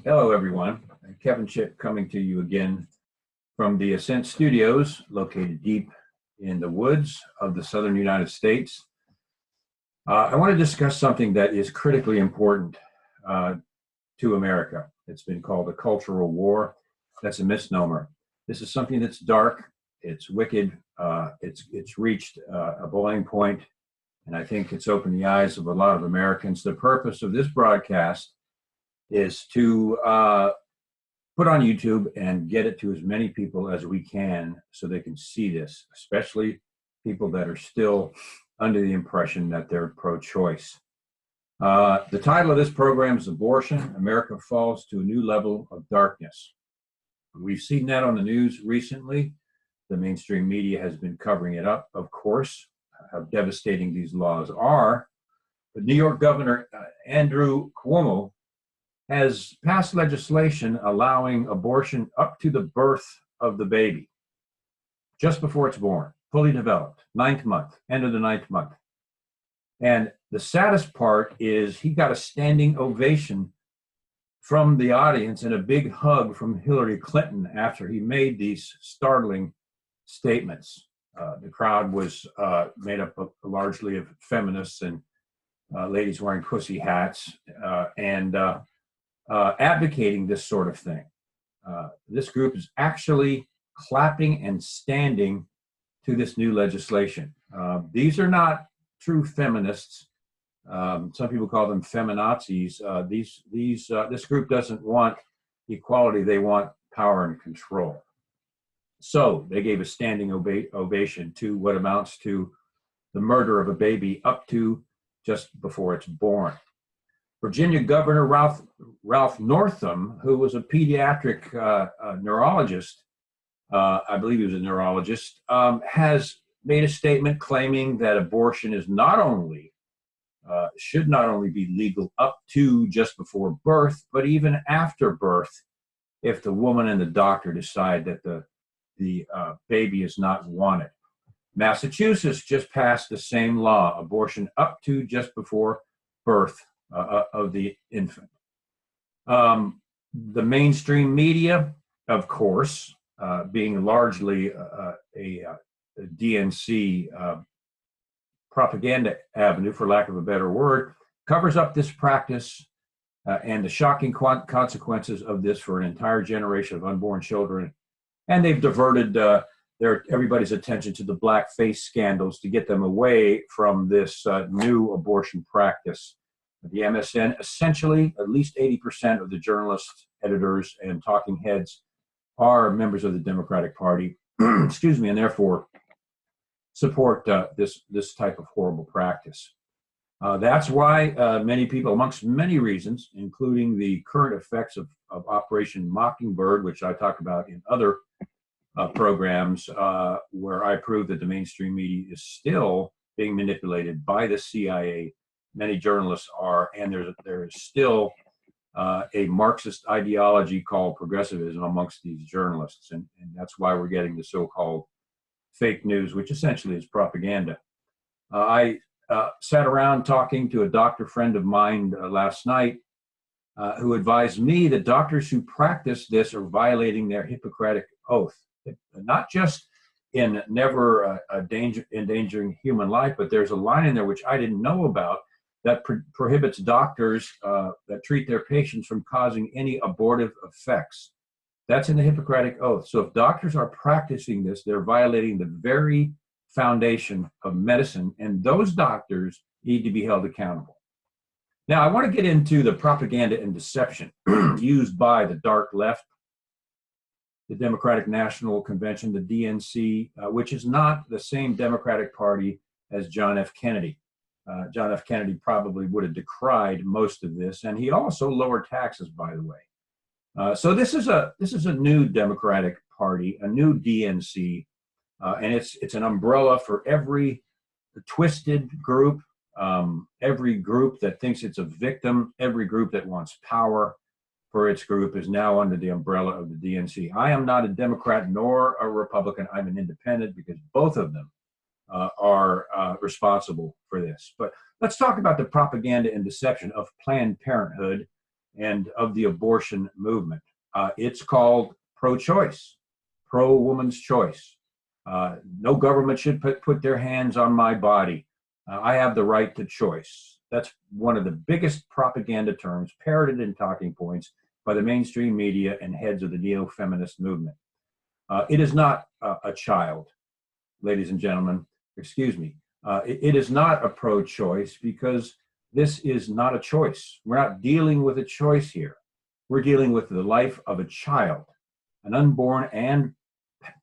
Hello, everyone. Kevin Chip coming to you again from the Ascent Studios, located deep in the woods of the southern United States. I want to discuss something that is critically important to America. It's been called a cultural war. That's a misnomer. This is something that's dark, it's wicked, it's reached a boiling point, and I think it's opened the eyes of a lot of Americans. The purpose of this broadcast is to put on YouTube and get it to as many people as we can so they can see this, especially people that are still under the impression that they're pro-choice. The title of this program is Abortion, America Falls to a New Level of Darkness. We've seen that on the news recently. The mainstream media has been covering it up, of course, how devastating these laws are. But New York Governor Andrew Cuomo has passed legislation allowing abortion up to the birth of the baby, just before it's born, fully developed, 9th month, end of the 9th month. And the saddest part is he got a standing ovation from the audience and a big hug from Hillary Clinton after he made these startling statements. The crowd was made up largely of feminists and ladies wearing pussy hats and advocating this sort of thing. This group is actually clapping and standing to this new legislation. These are not true feminists. Some people call them feminazis. This group doesn't want equality. They want power and control. So they gave a standing ovation to what amounts to the murder of a baby up to just before it's born. Virginia Governor Ralph Northam, who was a pediatric neurologist, I believe he was a neurologist, has made a statement claiming that abortion is should not only be legal up to just before birth, but even after birth, if the woman and the doctor decide that the baby is not wanted. Massachusetts just passed the same law, abortion up to just before birth of the infant. The mainstream media, of course, being largely a DNC propaganda avenue, for lack of a better word, covers up this practice and the shocking consequences of this for an entire generation of unborn children. And they've diverted everybody's attention to the blackface scandals to get them away from this new abortion practice. The MSN, essentially, at least 80% of the journalists, editors, and talking heads are members of the Democratic Party, excuse me, and therefore support this type of horrible practice. That's why many people, amongst many reasons, including the current effects of Operation Mockingbird, which I talk about in other programs, where I prove that the mainstream media is still being manipulated by the CIA. Many journalists are, and there is still a Marxist ideology called progressivism amongst these journalists, and that's why we're getting the so-called fake news, which essentially is propaganda. I sat around talking to a doctor friend of mine last night who advised me that doctors who practice this are violating their Hippocratic oath, not just in never endangering human life, but there's a line in there which I didn't know about that prohibits doctors that treat their patients from causing any abortive effects. That's in the Hippocratic Oath. So if doctors are practicing this, they're violating the very foundation of medicine, and those doctors need to be held accountable. Now, I want to get into the propaganda and deception used by the dark left, the Democratic National Convention, the DNC, which is not the same Democratic Party as John F. Kennedy. John F. Kennedy probably would have decried most of this, and he also lowered taxes, by the way. So this is a new Democratic Party, a new DNC, and it's an umbrella for every twisted group, every group that thinks it's a victim, every group that wants power for its group is now under the umbrella of the DNC. I am not a Democrat nor a Republican. I'm an independent because both of them are responsible for this. But let's talk about the propaganda and deception of Planned Parenthood and of the abortion movement. It's called pro-choice, pro-woman's choice. No government should put their hands on my body. I have the right to choice. That's one of the biggest propaganda terms parroted in talking points by the mainstream media and heads of the neo-feminist movement. It is not a child, ladies and gentlemen, excuse me. It is not a pro-choice because this is not a choice. We're not dealing with a choice here. We're dealing with the life of a child, an unborn and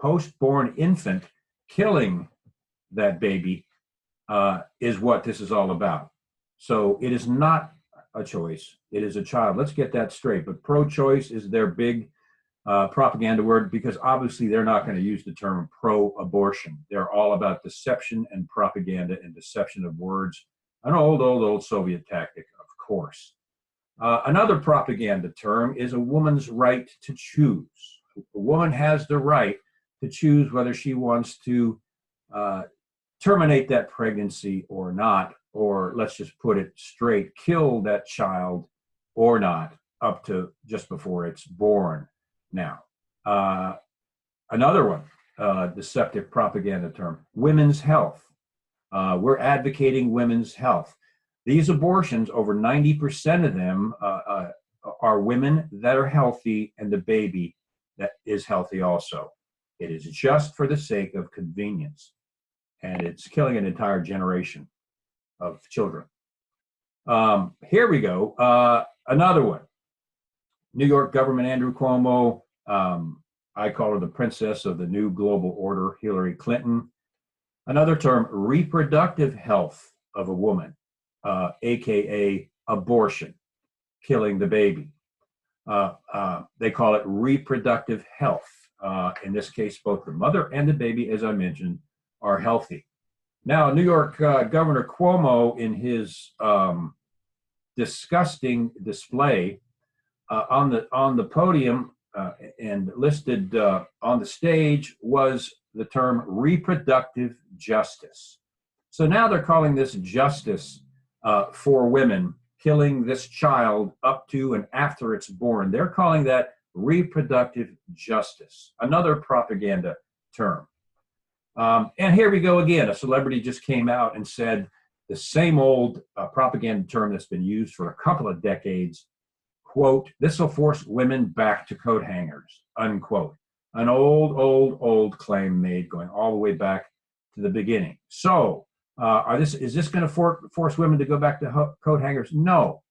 post-born infant. Killing that baby is what this is all about. So it is not a choice. It is a child. Let's get that straight. But pro-choice is their big propaganda word, because obviously they're not going to use the term pro-abortion. They're all about deception and propaganda and deception of words. An old Soviet tactic, of course. Another propaganda term is a woman's right to choose. A woman has the right to choose whether she wants to terminate that pregnancy or not, or let's just put it straight, kill that child or not, up to just before it's born. Now, another one, deceptive propaganda term, women's health. We're advocating women's health. These abortions, over 90% of them are women that are healthy and the baby that is healthy also. It is just for the sake of convenience, and it's killing an entire generation of children. Here we go. Another one. New York government, Andrew Cuomo. I call her the princess of the new global order, Hillary Clinton. Another term, reproductive health of a woman, AKA abortion, killing the baby. They call it reproductive health. In this case, both the mother and the baby, as I mentioned, are healthy. Now, New York Governor Cuomo, in his disgusting display on the podium and listed on the stage, was the term reproductive justice. So now they're calling this justice for women, killing this child up to and after it's born. They're calling that reproductive justice, another propaganda term. And here we go again. A celebrity just came out and said the same old propaganda term that's been used for a couple of decades, quote, "This will force women back to coat hangers," unquote. An old claim made going all the way back to the beginning. So is this going to force women to go back to coat hangers? No.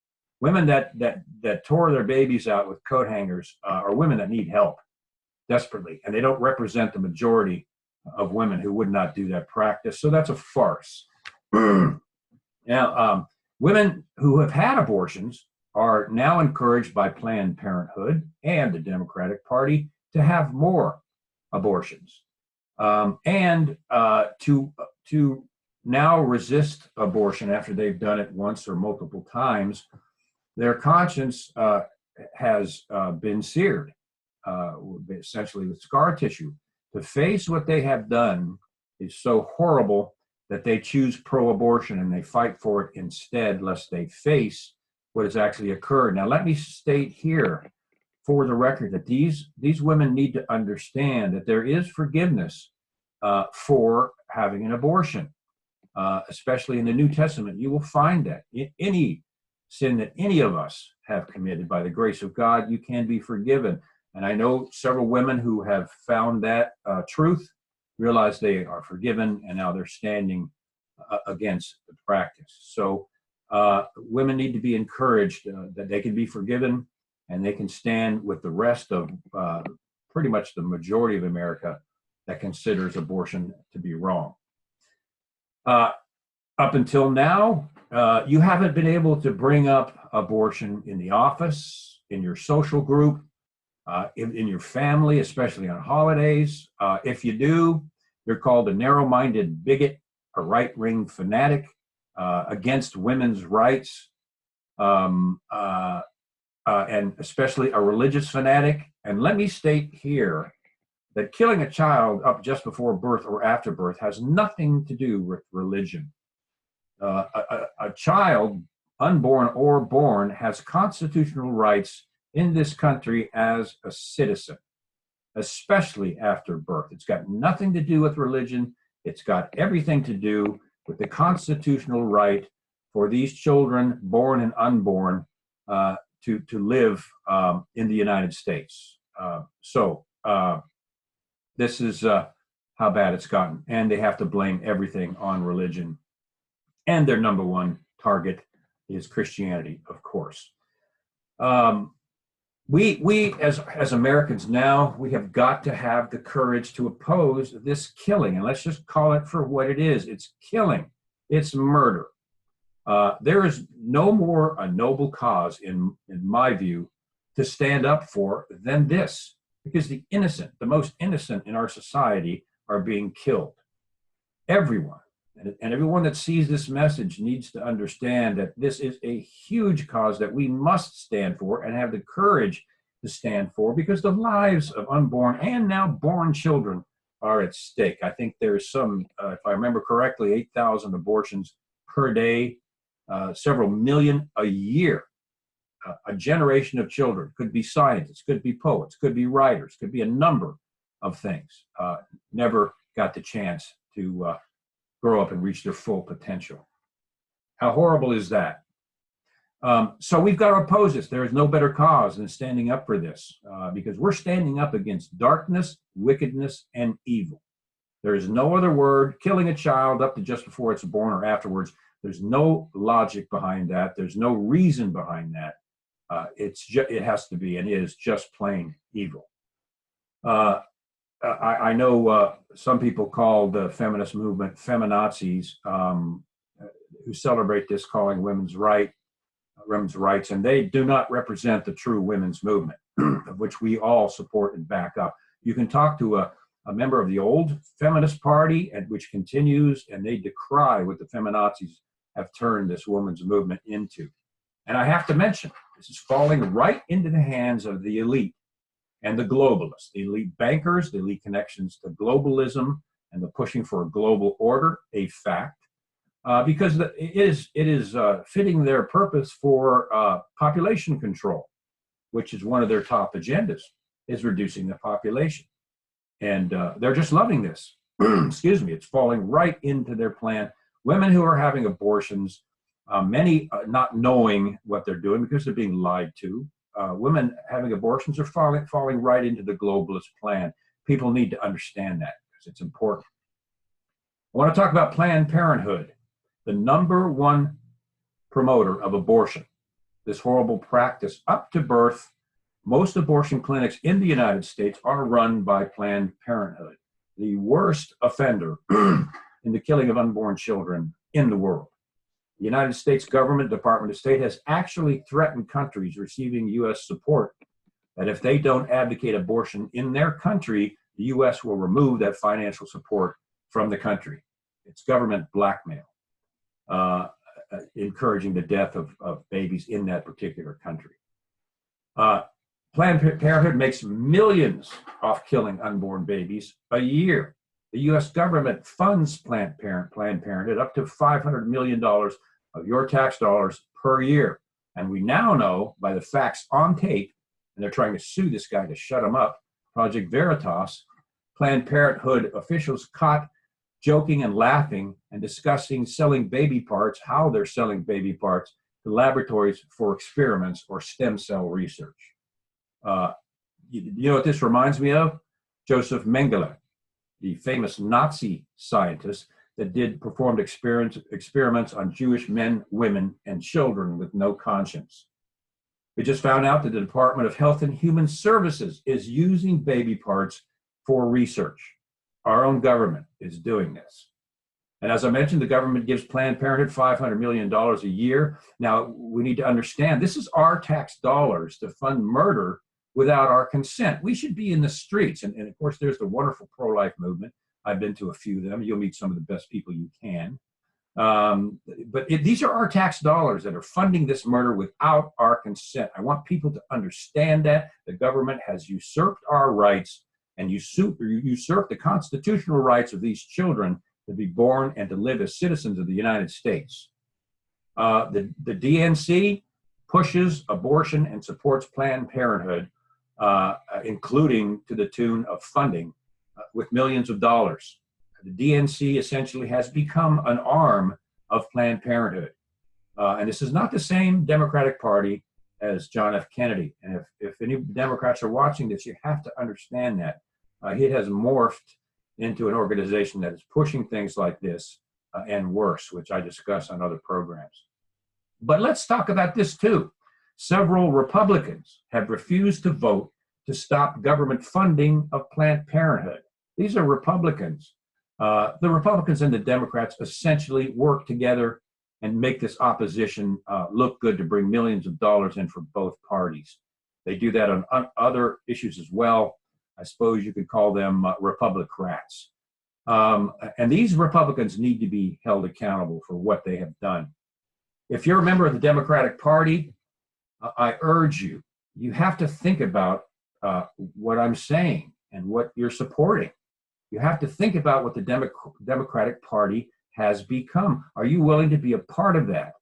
Women that tore their babies out with coat hangers are women that need help desperately, and they don't represent the majority of women who would not do that practice. So that's a farce. Now, women who have had abortions are now encouraged by Planned Parenthood and the Democratic Party to have more abortions, and to now resist abortion after they've done it once or multiple times. Their conscience has been seared, essentially with scar tissue. To face what they have done is so horrible that they choose pro-abortion and they fight for it instead, lest they face what has actually occurred. Now, let me state here for the record that these women need to understand that there is forgiveness for having an abortion, especially in the New Testament. You will find that any sin that any of us have committed, by the grace of God, you can be forgiven. And I know several women who have found that truth, realize they are forgiven, and now they're standing against the practice. So women need to be encouraged that they can be forgiven, and they can stand with the rest of pretty much the majority of America that considers abortion to be wrong. Up until now, you haven't been able to bring up abortion in the office, in your social group, in your family, especially on holidays. If you do, you're called a narrow-minded bigot, a right-wing fanatic against women's rights, and especially a religious fanatic. And let me state here that killing a child up just before birth or after birth has nothing to do with religion. A child unborn or born, has constitutional rights in this country as a citizen, especially after birth. It's got nothing to do with religion. It's got everything to do with the constitutional right for these children, born and unborn, to live in the United States. This is how bad it's gotten. And they have to blame everything on religion. And their number one target is Christianity, of course. We as Americans now, we have got to have the courage to oppose this killing. And let's just call it for what it is. It's killing. It's murder. There is no more a noble cause, in my view, to stand up for than this, because the innocent, the most innocent in our society, are being killed. Everyone, and everyone that sees this message needs to understand that this is a huge cause that we must stand for and have the courage to stand for, because the lives of unborn and now born children are at stake. I think there's some, if I remember correctly, 8,000 abortions per day, several million a year. A generation of children, could be scientists, could be poets, could be writers, could be a number of things, never got the chance to grow up and reach their full potential. How horrible is that? So we've got to oppose this. There is no better cause than standing up for this, because we're standing up against darkness, wickedness, and evil. There is no other word. Killing a child up to just before it's born or afterwards, there's no logic behind that. There's no reason behind that. It has to be, and it is just plain evil. I know some people call the feminist movement feminazis, who celebrate this, calling women's rights, and they do not represent the true women's movement, of which we all support and back up. You can talk to a member of the old feminist party, and which continues, and they decry what the feminazis have turned this women's movement into. And I have to mention, this is falling right into the hands of the elite and the globalists, the elite bankers, the elite connections to globalism and the pushing for a global order, a fact, because it is fitting their purpose for population control, which is one of their top agendas, is reducing the population. And they're just loving this. Excuse me, it's falling right into their plan. Women who are having abortions, many not knowing what they're doing because they're being lied to. Women having abortions are falling right into the globalist plan. People need to understand that because it's important. I want to talk about Planned Parenthood, the number one promoter of abortion, this horrible practice up to birth. Most abortion clinics in the United States are run by Planned Parenthood, the worst offender in the killing of unborn children in the world. The United States government, Department of State, has actually threatened countries receiving U.S. support that if they don't advocate abortion in their country, the U.S. will remove that financial support from the country. It's government blackmail, encouraging the death of babies in that particular country. Planned Parenthood makes millions off killing unborn babies a year. The U.S. government funds Planned Parenthood up to $500 million of your tax dollars per year. And we now know by the facts on tape, and they're trying to sue this guy to shut him up, Project Veritas, Planned Parenthood officials caught joking and laughing and discussing selling baby parts, how they're selling baby parts to laboratories for experiments or stem cell research. You know what this reminds me of? Joseph Mengele, the famous Nazi scientist that performed experiments on Jewish men, women, and children with no conscience. We just found out that the Department of Health and Human Services is using baby parts for research. Our own government is doing this. And as I mentioned, the government gives Planned Parenthood $500 million a year. Now, we need to understand this is our tax dollars to fund murder without our consent. We should be in the streets. And of course, there's the wonderful pro-life movement. I've been to a few of them. You'll meet some of the best people you can. These are our tax dollars that are funding this murder without our consent. I want people to understand that the government has usurped our rights and usurped the constitutional rights of these children to be born and to live as citizens of the United States. The DNC pushes abortion and supports Planned Parenthood, including to the tune of funding with millions of dollars. The DNC essentially has become an arm of Planned Parenthood. And this is not the same Democratic Party as John F. Kennedy. And if any Democrats are watching this, you have to understand that. It has morphed into an organization that is pushing things like this and worse, which I discuss on other programs. But let's talk about this too. Several Republicans have refused to vote to stop government funding of Planned Parenthood. These are Republicans. The Republicans and the Democrats essentially work together and make this opposition look good to bring millions of dollars in for both parties. They do that on other issues as well. I suppose you could call them Republicrats. And these Republicans need to be held accountable for what they have done. If you're a member of the Democratic Party, I urge you, you have to think about what I'm saying and what you're supporting. You have to think about what the Democratic Party has become. Are you willing to be a part of that?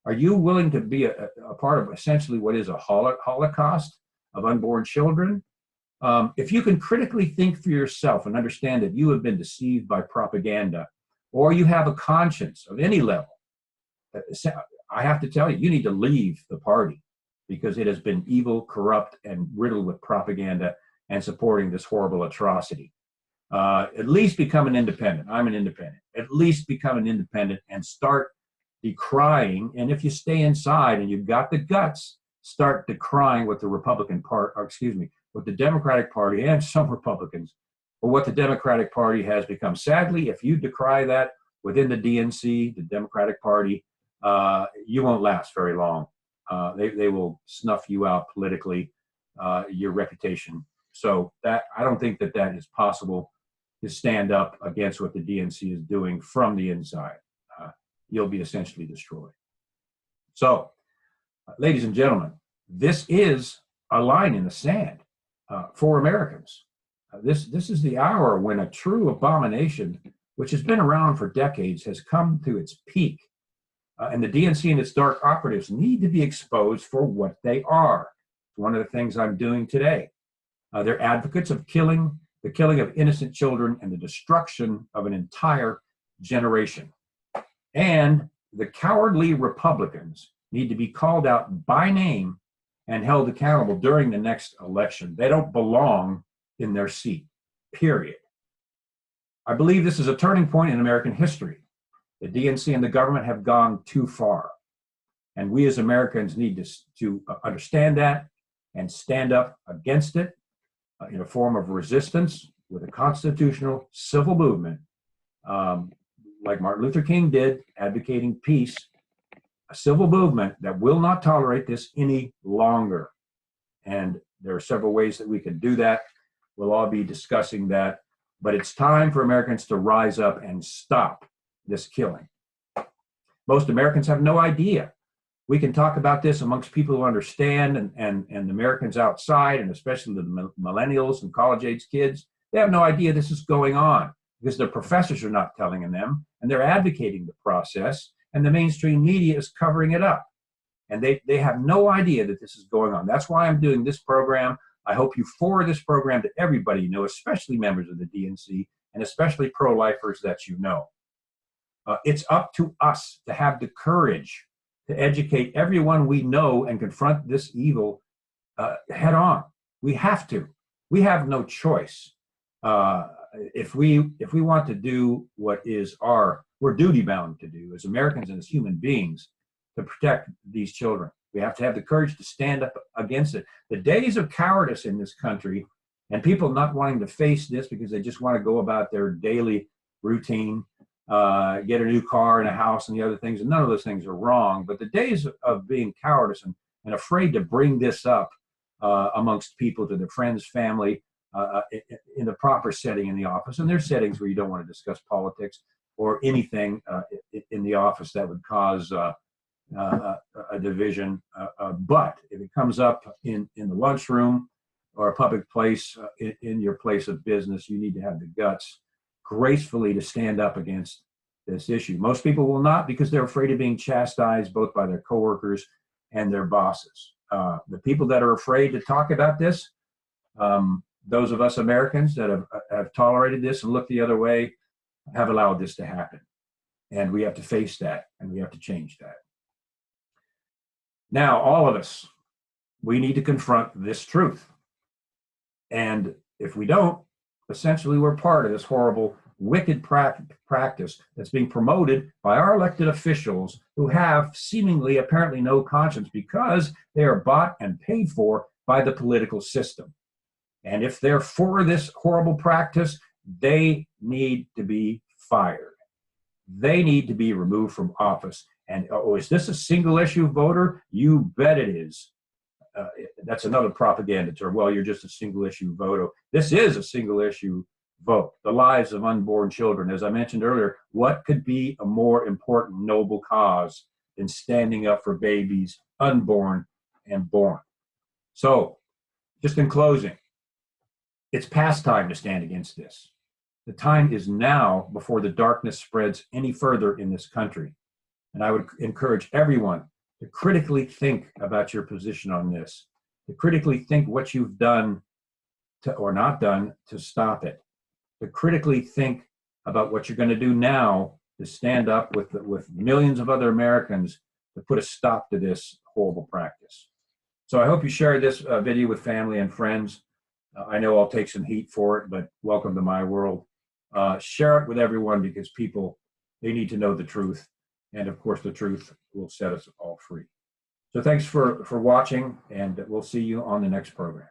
Are you willing to be a part of essentially what is a holocaust of unborn children? If you can critically think for yourself and understand that you have been deceived by propaganda, or you have a conscience of any level, I have to tell you, you need to leave the party because it has been evil, corrupt, and riddled with propaganda and supporting this horrible atrocity. At least become an independent. I'm an independent. At least become an independent and start decrying. And if you stay inside and you've got the guts, start decrying what the Republican Party, or excuse me, what the Democratic Party and some Republicans, but what the Democratic Party has become. Sadly, if you decry that within the DNC, the Democratic Party, you won't last very long. They will snuff you out politically, your reputation. So that I don't think that that is possible to stand up against what the DNC is doing from the inside. You'll be essentially destroyed. So, ladies and gentlemen, this is a line in the sand for Americans. This is the hour when a true abomination, which has been around for decades, has come to its peak. And the DNC and its dark operatives need to be exposed for what they are. It's one of the things I'm doing today. They're advocates of the killing of innocent children and the destruction of an entire generation. And the cowardly Republicans need to be called out by name and held accountable during the next election. They don't belong in their seat, period. I believe this is a turning point in American history. The DNC and the government have gone too far. And we as Americans need to understand that and stand up against it in a form of resistance with a constitutional civil movement, like Martin Luther King did, advocating peace, a civil movement that will not tolerate this any longer. And there are several ways that we can do that. We'll all be discussing that. But it's time for Americans to rise up and stop this killing. Most Americans have no idea. We can talk about this amongst people who understand and Americans outside, and especially the millennials and college-age kids. They have no idea this is going on because their professors are not telling them, and they're advocating the process, and the mainstream media is covering it up. And they have no idea that this is going on. That's why I'm doing this program. I hope you forward this program to everybody you know, especially members of the DNC, and especially pro-lifers that you know. It's up to us to have the courage to educate everyone we know and confront this evil head on. We have to. We have no choice. If we want to do what is we're duty bound to do as Americans and as human beings to protect these children. We have to have the courage to stand up against it. The days of cowardice in this country and people not wanting to face this because they just want to go about their daily routine, get a new car and a house and the other things, and none of those things are wrong, but the days of being cowardice and afraid to bring this up amongst people, to their friends, family, in the proper setting in the office, and there's settings where you don't want to discuss politics or anything in the office that would cause a division, but if it comes up in the lunchroom or a public place, in your place of business, you need to have the guts gracefully to stand up against this issue. Most people will not because they're afraid of being chastised both by their coworkers and their bosses. The people that are afraid to talk about this, those of us Americans that have tolerated this and looked the other way, have allowed this to happen. And we have to face that, and we have to change that. Now, all of us, we need to confront this truth. And if we don't, essentially we're part of this horrible, wicked practice that's being promoted by our elected officials who have seemingly apparently no conscience because they are bought and paid for by the political system. And if they're for this horrible practice, they need to be fired. They need to be removed from office. And is this a single issue voter? You bet it is. That's another propaganda term. Well, you're just a single issue voter. This is a single issue vote. The lives of unborn children. As I mentioned earlier, what could be a more important noble cause than standing up for babies unborn and born? So, just in closing, it's past time to stand against this. The time is now before the darkness spreads any further in this country. And I would encourage everyone to critically think about your position on this, to critically think what you've done or not done to stop it, to critically think about what you're going to do now to stand up with millions of other Americans to put a stop to this horrible practice. So I hope you share this video with family and friends. I know I'll take some heat for it, but welcome to my world. Share it with everyone because people, they need to know the truth. And of course, the truth will set us all free. So thanks for watching, and we'll see you on the next program.